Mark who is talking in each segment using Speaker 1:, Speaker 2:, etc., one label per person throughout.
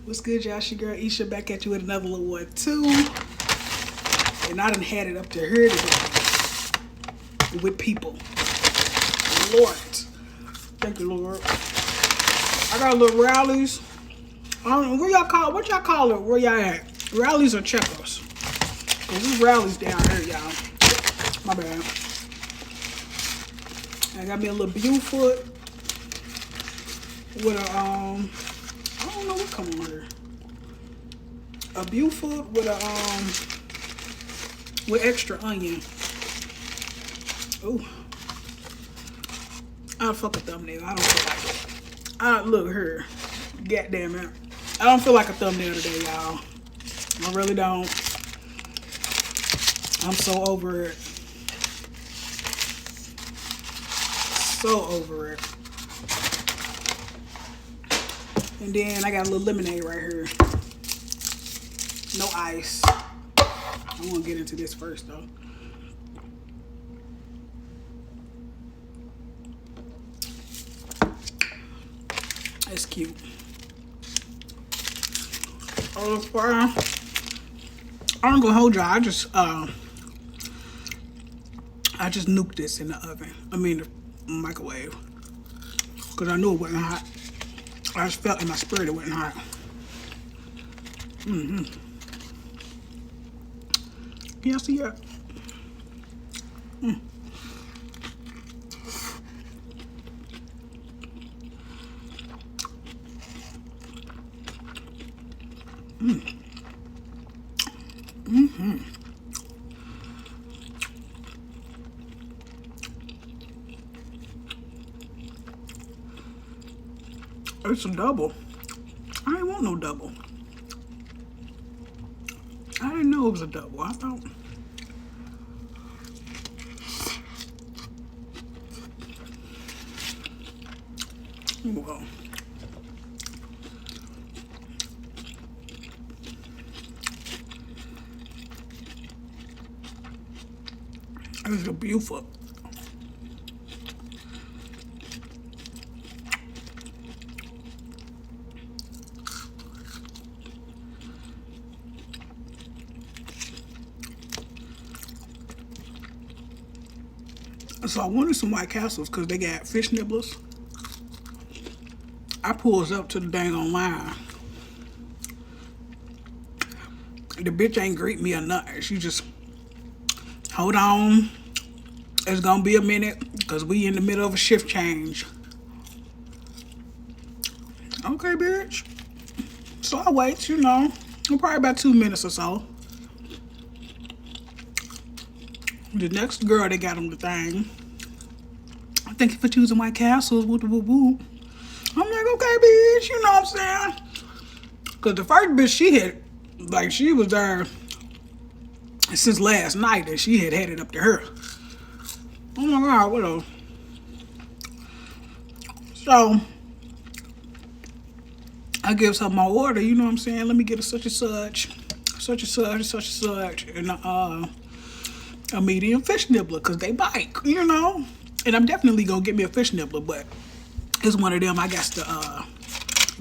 Speaker 1: What's good, y'all? Your girl Isha back at you with another little one too. And I done had it up to here today with people. Lord. Thank you, Lord. I got little rallies. I don't know, what y'all call it? Where y'all at? Rallies or checkers? Cause there's rallies down here, y'all. My bad. I got me a little Buford with a I don't know what come on here. A Buford with a with extra onion. Ooh. I'll fuck a thumbnail. I don't feel like it. Look here. God damn it. I don't feel like a thumbnail today, y'all. I really don't. I'm so over it. So over it. And then I got a little lemonade right here. No ice. I want to get into this first though. That's cute. Oh, fire. I'm gonna hold y'all. I just nuked this in the oven. I mean the microwave. Cause I knew it wasn't hot. I just felt in my spirit it wasn't hot. Can y'all see that? It's a double. I didn't want no double. I didn't know it was a double. I thought. Well. It's a beautiful. So I wanted some White Castles because they got fish nibblers. I pulls up to the dang online. The bitch ain't greet me or nothing. She just, hold on. It's gonna be a minute because we in the middle of a shift change. Okay, bitch. So I wait, you know, probably about 2 minutes or so. The next girl, they got on the thing. Thank you for choosing White Castles. Woo woo woo. I'm like, okay, bitch. You know what I'm saying? Cause the first bitch she had, like, she was there since last night, and she had headed up to her. Oh my God, what a. So I gives her my order. You know what I'm saying? Let me get a such and such, such and such, such and such, and a medium fish nibbler, cause they bite, you know. And I'm definitely gonna get me a fish nibbler, but it's one of them I got to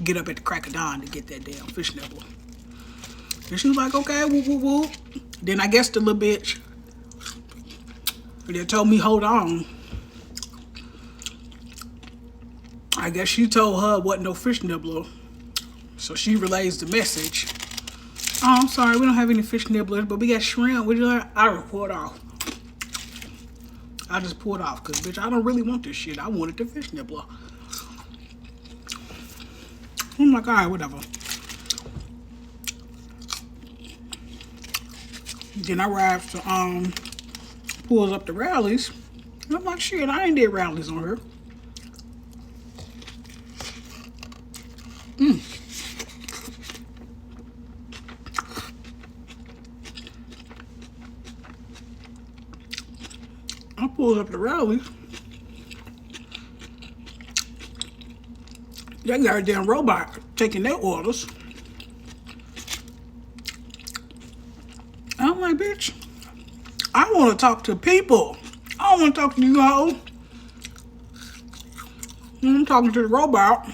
Speaker 1: get up at the crack of dawn to get that damn fish nibbler. And she was like, okay, whoop whoop whoop. Then I guess the little bitch, they told me hold on. I guess she told her it wasn't no fish nibbler, so she relays the message. Oh, I'm sorry, we don't have any fish nibblers, but we got shrimp. Would you like? I just pulled off. I just pulled off because, bitch, I don't really want this shit. I wanted the fish nibbler. I'm like, all right, whatever. Then I arrived to pulls up the rallies. And I'm like, shit, I ain't did rallies on her. I pulled up the rallies. That goddamn robot taking their orders. I'm like, bitch, I want to talk to people. I don't want to talk to you, hoe. I'm talking to the robot.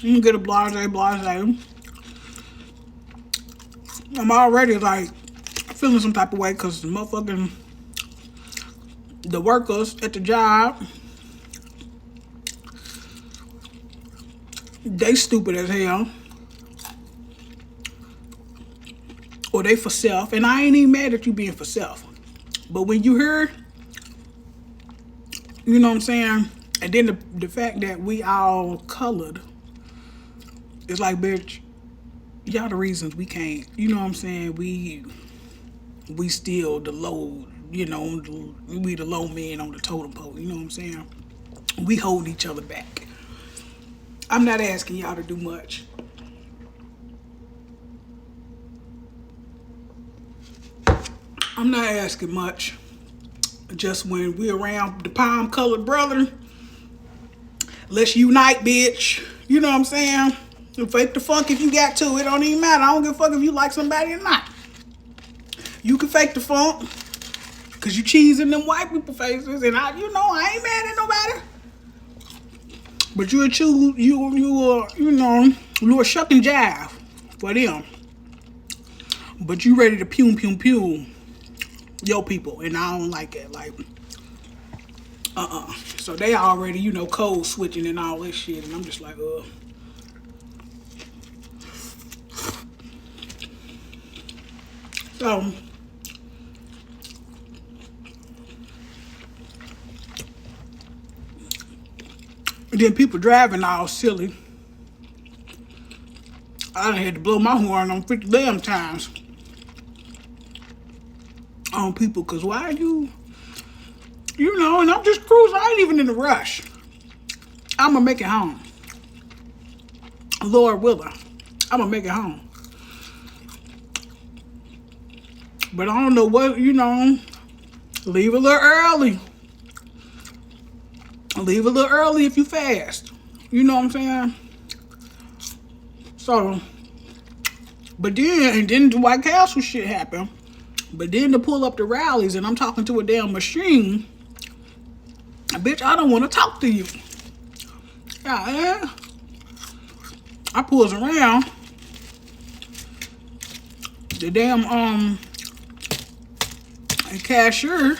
Speaker 1: You can get a blase. I'm already like feeling some type of way because the motherfucking the workers at the job, they stupid as hell. Or they for self. And I ain't even mad at you being for self. But when you hear, you know what I'm saying? And then the fact that we all colored, it's like, bitch, y'all the reasons we can't, you know what I'm saying? We still the low, you know, we the low men on the totem pole, you know what I'm saying? We hold each other back. I'm not asking y'all to do much. I'm not asking much. Just when we around the palm colored brother, let's unite, bitch. You know what I'm saying? Fake the funk if you got to. It don't even matter. I don't give a fuck if you like somebody or not. You can fake the funk. Cause you cheesing them white people faces. And I ain't mad at nobody. But you a shuck and jive for them. But you ready to pew your people, and I don't like it. Like, So they already, code switching and all this shit, and I'm just like, So, then people driving all silly. I done had to blow my horn on 50 damn times on people, because why are you, and I'm just cruising. I ain't even in a rush. I'm going to make it home. Lord willing, I'm going to make it home. But I don't know what, leave a little early. Leave a little early if you fast. You know what I'm saying? So, but then the White Castle shit happened. But then to pull up the rallies and I'm talking to a damn machine, bitch, I don't want to talk to you. Yeah, I pulls around. The damn cashier,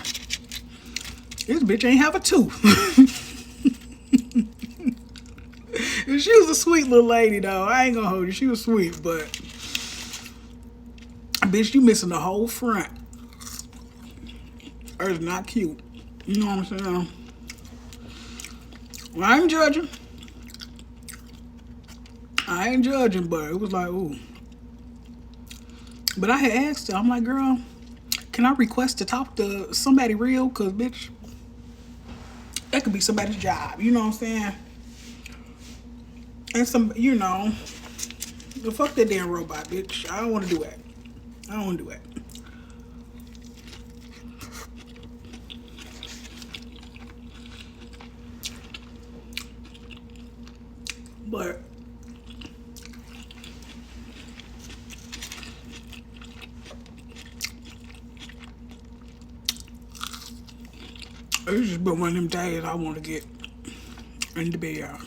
Speaker 1: this bitch ain't have a tooth. She was a sweet little lady though. I ain't gonna hold you. She was sweet, but bitch, you missing the whole front. It's not cute. You know what I'm saying? Well, I ain't judging. But it was like, ooh. But I had asked her, I'm like, girl, can I request to talk to somebody real? Because, bitch, that could be somebody's job. You know what I'm saying? And fuck that damn robot, bitch. I don't want to do that. I don't want to do that. But it's just been one of them days I want to get in the bed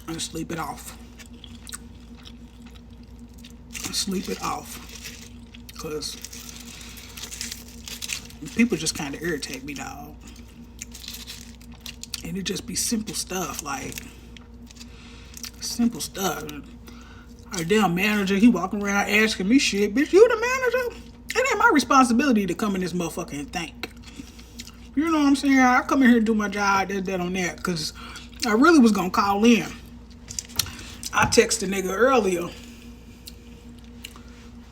Speaker 1: and sleep it off. Because people just kind of irritate me, dog. And it just be simple stuff, like simple stuff. Our damn manager, he walking around asking me shit. Bitch, you the manager? It ain't my responsibility to come in this motherfucker and think. You know what I'm saying? I come in here and do my job, that on that, because I really was going to call in. I texted a nigga earlier,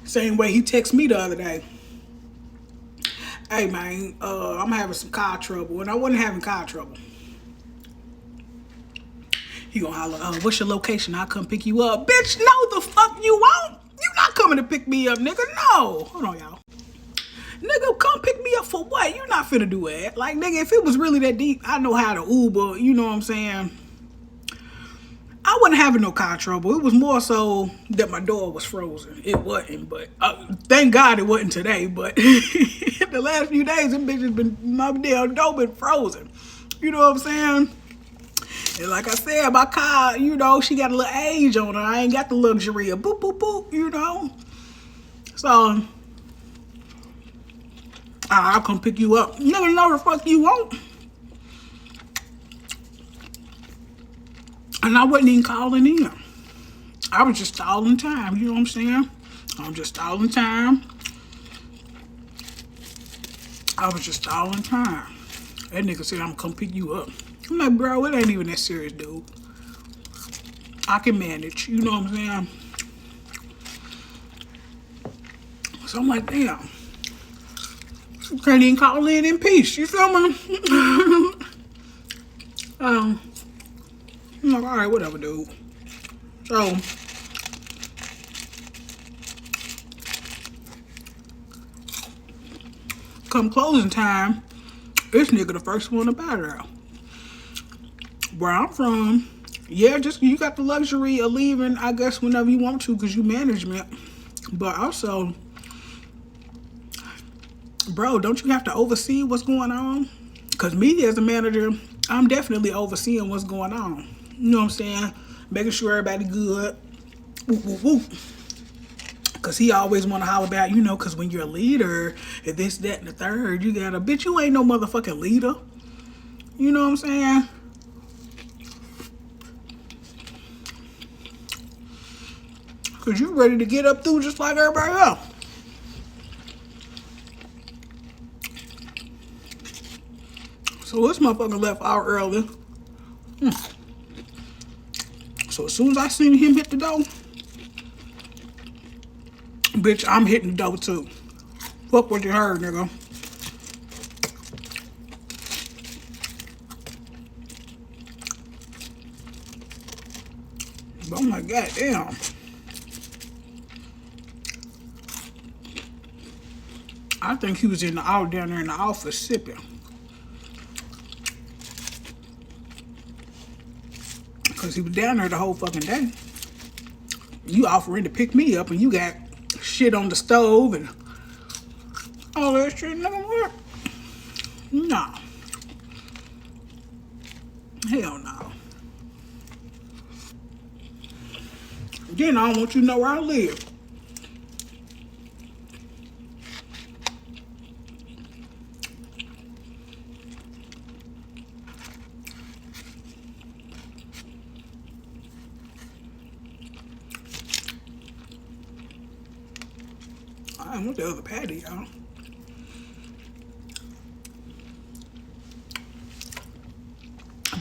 Speaker 1: same way he texted me the other day. Hey, man, I'm having some car trouble. And I wasn't having car trouble. He gonna holler, what's your location? I'll come pick you up. Bitch, no the fuck you won't. You not coming to pick me up, nigga. No. Hold on, y'all. Nigga, come pick me up for what? You not finna do that. Like, nigga, if it was really that deep, I know how to Uber. You know what I'm saying? I wasn't having no car trouble. It was more so that my door was frozen. It wasn't, but thank God it wasn't today. But the last few days, them bitches been, my damn door been frozen. You know what I'm saying? And like I said, my car, you know, she got a little age on her. I ain't got the luxury of boop, boop, boop, you know. So, I'll come pick you up. You never know the fuck you want. And I wasn't even calling in. I was just stalling time, you know what I'm saying? I'm just stalling time. I was just stalling time. That nigga said, I'm gonna come pick you up. I'm like, bro, it ain't even that serious, dude. I can manage, you know what I'm saying? So I'm like, damn. You can't even call in peace, you feel me? I'm like, all right, whatever, dude. So, come closing time, this nigga the first one about her. Where I'm from, yeah, just you got the luxury of leaving, I guess, whenever you want to because you management. But also, bro, don't you have to oversee what's going on? Because me as a manager, I'm definitely overseeing what's going on. You know what I'm saying? Making sure everybody good. Whoop, whoop, whoop. Because he always want to holler about, you know, because when you're a leader, if this, that, and the third, you got to, bitch, you ain't no motherfucking leader. You know what I'm saying? Because you ready to get up through just like everybody else. So this motherfucker left out early. So as soon as I seen him hit the door, bitch, I'm hitting the door too. Fuck what you heard, nigga. But I'm like, goddamn. I think he was out down there in the office sipping. Because he was down there the whole fucking day. You offering to pick me up and you got shit on the stove and all that shit. Nigga, what? Nah. Hell no. Then I don't want you to know where I live. I want the other patty, y'all.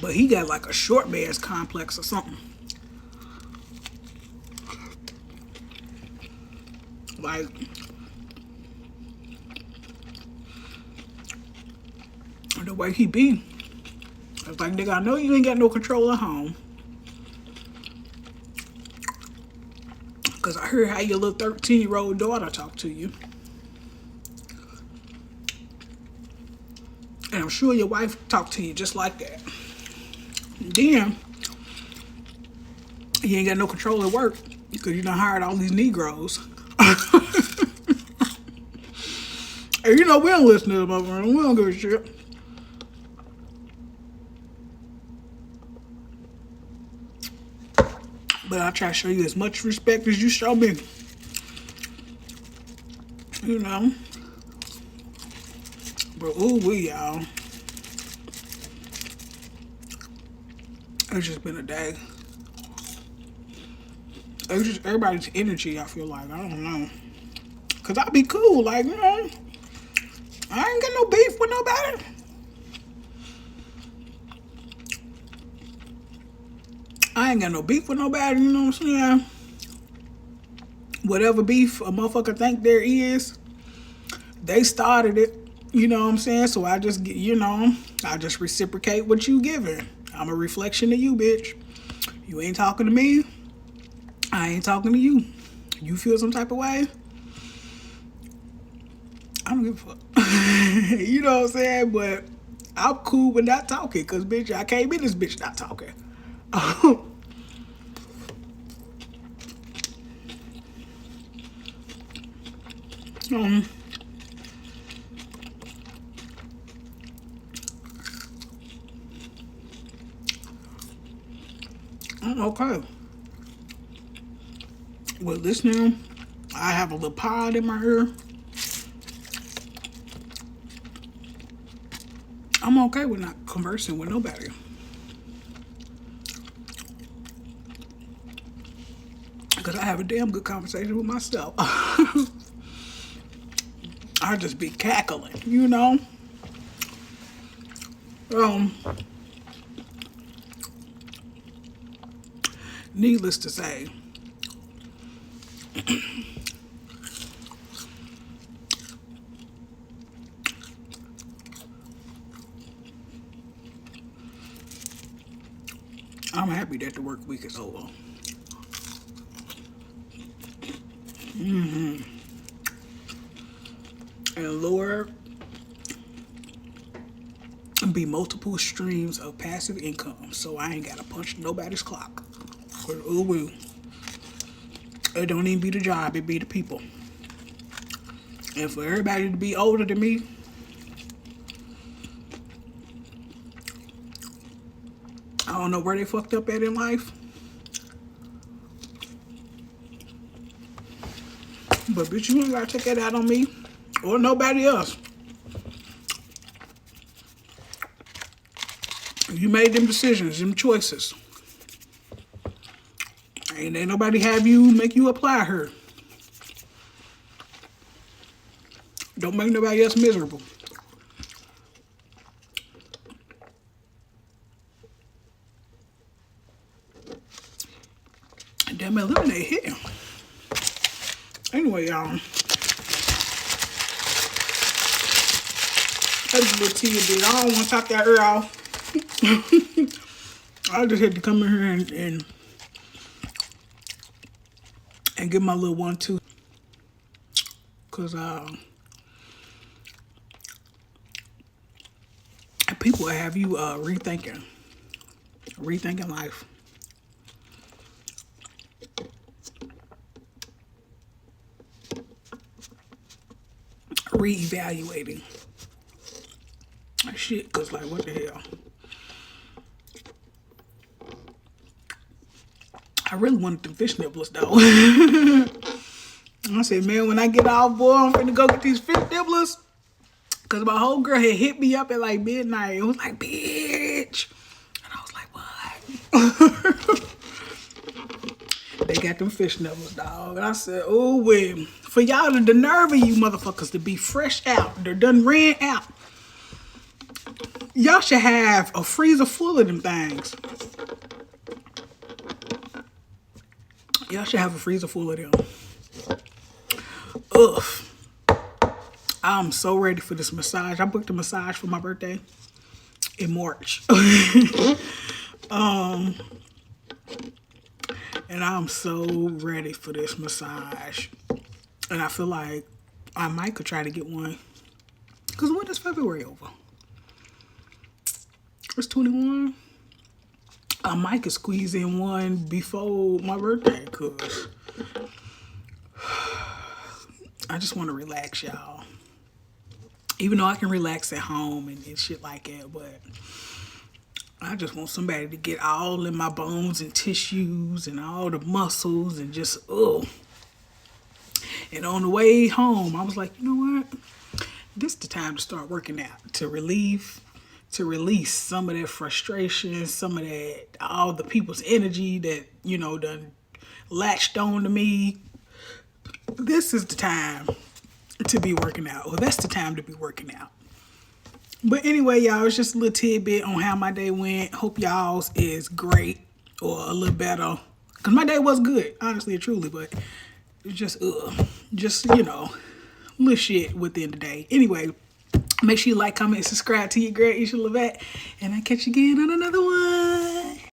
Speaker 1: But he got like a short man's complex or something. Like, the way he be. It's like, nigga, I know you ain't got no control at home. Because I heard how your little 13-year-old daughter talked to you. And I'm sure your wife talked to you just like that. Then, you ain't got no control at work because you done hired all these Negroes. And you know, we don't listen to them over there. We don't give a shit. But I try to show you as much respect as you show me. You know. But ooh wee, y'all. It's just been a day. It's just everybody's energy, I feel like. I don't know. Cause I be cool, like, you know. I ain't got no beef with nobody. I ain't got no beef with nobody, you know what I'm saying? Whatever beef a motherfucker think there is, they started it, you know what I'm saying? So I just, you know, I just reciprocate what you giving. I'm a reflection of you, bitch. You ain't talking to me. I ain't talking to you. You feel some type of way? I don't give a fuck. You know what I'm saying? But I'm cool with not talking because, bitch, I came in this bitch not talking. Okay. Well, listening, I have a little pod in my ear. I'm okay with not conversing with nobody. Because I have a damn good conversation with myself. I just be cackling, you know? Um, Needless to say, I'm happy that the work week is over. And Lord, be multiple streams of passive income so I ain't gotta punch nobody's clock. But ooh, it don't even be the job, it be the people. And for everybody to be older than me, I don't know where they fucked up at in life. But bitch, you ain't gotta take that out on me or nobody else. You made them decisions, them choices. Ain't nobody have you make you apply her. Don't make nobody else miserable. Damn it, lemonade hit him. Anyway, y'all. That's a little tidbit. I don't want to top that ear off. I just had to come in here and give my little 1-2. Because people have you rethinking life. Reevaluating shit, cause like what the hell. I really wanted them fish nibblers though. I said, man, when I get off, boy, I'm finna go get these fish nibblers. Cause my whole girl had hit me up at like midnight. It was like, bitch. And I was like, what? They got them fish nibblers, dog. And I said, oh, wait. For y'all, the nerve of you motherfuckers to be fresh out. They're done ran out. Y'all should have a freezer full of them things. Y'all should have a freezer full of them. Ugh. I'm so ready for this massage. I booked a massage for my birthday in March. And I'm so ready for this massage. And I feel like I might could try to get one. Because when is February over? It's 21. I might could squeeze in one before my birthday. Because I just want to relax, y'all. Even though I can relax at home and shit like that. But I just want somebody to get all in my bones and tissues and all the muscles and just, ugh. And on the way home, I was like, you know what? This is the time to start working out, to release some of that frustration, some of that, all the people's energy that, you know, done latched on to me. This is the time to be working out. Well, that's the time to be working out. But anyway, y'all, it's just a little tidbit on how my day went. Hope y'all's is great or a little better. Because my day was good, honestly and truly, but it's just, you know, little shit within the day. Anyway, make sure you like, comment, and subscribe to your girl, Isha Levette. And I'll catch you again on another one.